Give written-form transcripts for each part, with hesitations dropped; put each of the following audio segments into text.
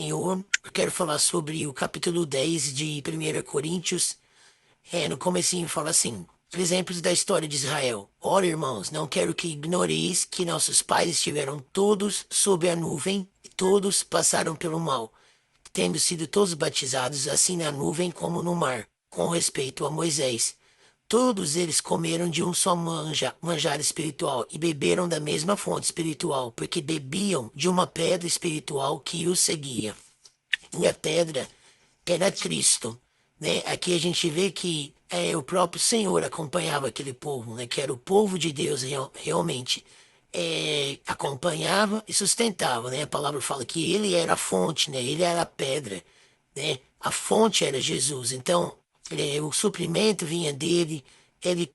Eu quero falar sobre o capítulo 10 de 1 Coríntios. No comecinho fala assim: exemplos da história de Israel. Ora, irmãos, não quero que ignoreis que nossos pais estiveram todos sob a nuvem e todos passaram pelo mal, tendo sido todos batizados assim na nuvem como no mar, com respeito a Moisés. Todos eles comeram de um só manjar espiritual e beberam da mesma fonte espiritual, porque bebiam de uma pedra espiritual que os seguia. E a pedra era Cristo, né? Aqui a gente vê que o próprio Senhor acompanhava aquele povo, né? Que era o povo de Deus realmente. Acompanhava e sustentava, né? A palavra fala que ele era a fonte, né? Ele era a pedra, né? A fonte era Jesus. Então, o suprimento vinha dele, ele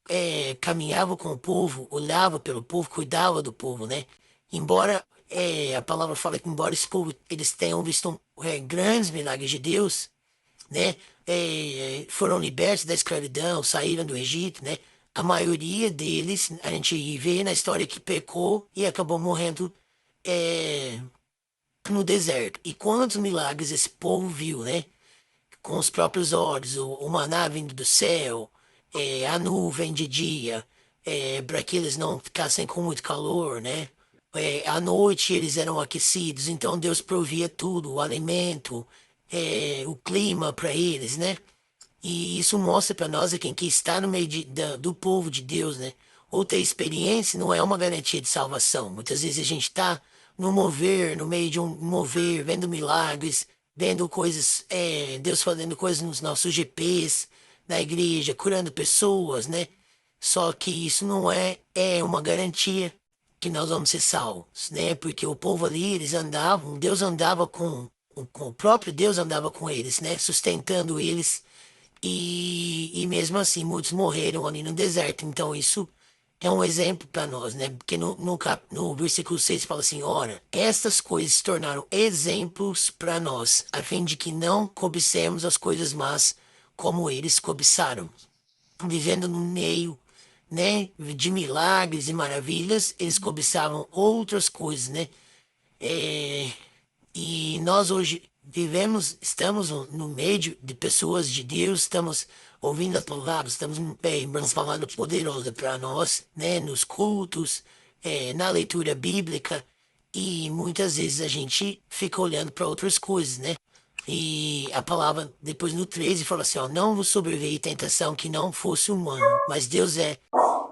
caminhava com o povo, olhava pelo povo, cuidava do povo, né? Embora a palavra fala que embora esse povo, eles tenham visto grandes milagres de Deus, né? Foram libertos da escravidão, saíram do Egito, né? A maioria deles, a gente vê na história que pecou e acabou morrendo é, no deserto. E quantos milagres esse povo viu, né? Com os próprios olhos, o maná vindo do céu, a nuvem de dia, para que eles não ficassem com muito calor, né? À noite eles eram aquecidos, então Deus provia tudo, o alimento, o clima para eles, né? E isso mostra para nós quem que está no meio do povo de Deus, né? Ou ter experiência não é uma garantia de salvação. Muitas vezes a gente está no mover, no meio de um mover, vendo milagres, vendo coisas, Deus fazendo coisas nos nossos GPs, na igreja, curando pessoas, né? Só que isso não é uma garantia que nós vamos ser salvos, né? Porque o povo ali, eles andavam, Deus andava com o próprio Deus andava com eles, né? Sustentando eles e mesmo assim, muitos morreram ali no deserto. Então, isso é um exemplo para nós, né? Porque no versículo 6 fala assim: ora, estas coisas se tornaram exemplos para nós, a fim de que não cobicemos as coisas más como eles cobiçaram. Vivendo no meio, né, de milagres e maravilhas, eles cobiçavam outras coisas, né? É, e nós hoje estamos no meio de pessoas de Deus, estamos ouvindo a palavra, estamos vamos falando poderosa para nós, né, nos cultos, na leitura bíblica, e muitas vezes a gente fica olhando para outras coisas, né? E a palavra, depois no 13 fala assim, ó, não vos sobreveio tentação que não fosse humano, mas Deus é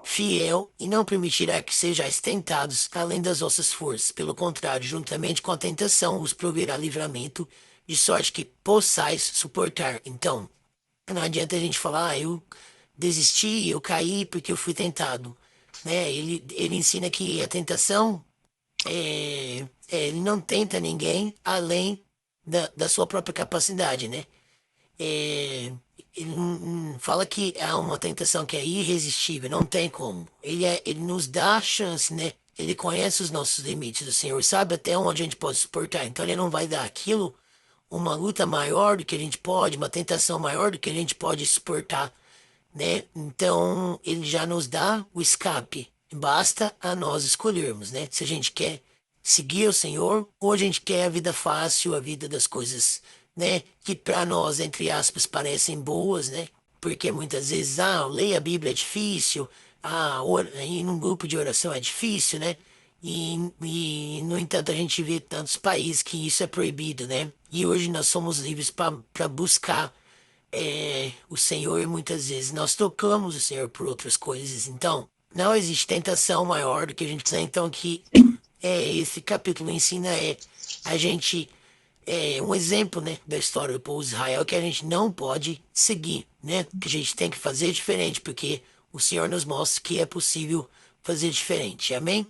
fiel e não permitirá que sejais tentados além das vossas forças. Pelo contrário, juntamente com a tentação, vos proverá livramento, de sorte que possais suportar. Então, não adianta a gente falar, eu desisti, eu caí porque eu fui tentado. Né? Ele ensina que a tentação, ele não tenta ninguém além da sua própria capacidade, né? É, ele não fala que há uma tentação que é irresistível, não tem como. Ele nos dá a chance, né? Ele conhece os nossos limites, o Senhor sabe até onde a gente pode suportar. Então ele não vai dar aquilo uma luta maior do que a gente pode, uma tentação maior do que a gente pode suportar, né? Então ele já nos dá o escape. Basta a nós escolhermos, né? Se a gente quer seguir o Senhor ou a gente quer a vida fácil, a vida das coisas, né? Que para nós, entre aspas, parecem boas, né? Porque muitas vezes, ler a Bíblia é difícil, ir num grupo de oração é difícil, né? No entanto, a gente vê tantos países que isso é proibido, né? E hoje nós somos livres para buscar o Senhor e muitas vezes nós tocamos o Senhor por outras coisas. Então, não existe tentação maior do que a gente precisa. Então, que esse capítulo ensina a gente um exemplo, né, da história do povo de Israel que a gente não pode seguir, né? Que a gente tem que fazer diferente, porque o Senhor nos mostra que é possível fazer diferente. Amém?